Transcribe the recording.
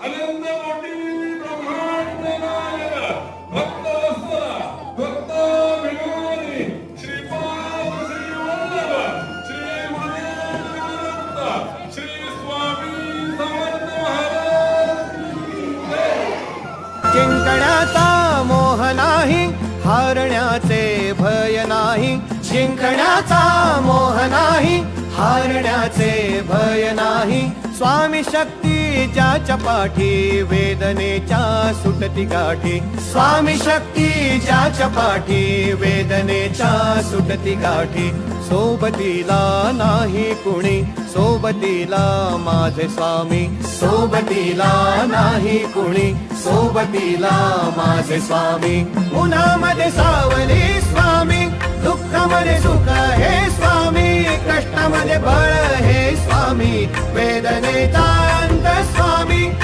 अनंत कोटी ब्रह्मांड नायक भक्तवत्सल भक्ताभिमानी श्रीपाद श्री वल्लभ श्री मनेन्द्रदत्त श्री स्वामी समर्थ महाराज की जय. जिंकण्याचा मोह नाही, हारण्याचे भय नाही. जिंकण्याचा मोह नाही, हारण्याचे भय नाही. स्वामी शक्ती ज्याच्या पाठी, वेदनेच्या सुटती गाठी. स्वामी शक्ती ज्याच्या पाठी, वेदनेच्या सुटती गाठी. सोबतीला नाही कुणी, सोबतीला माझे स्वामी. सोबतीला नाही कुणी, सोबतीला माझे स्वामी. उन्हामध्ये सावली स्वामी, दुःखामध्ये सुख हे स्वामी. कष्टामध्ये बळ हे स्वामी, वेदनेचा अंत स्वामी.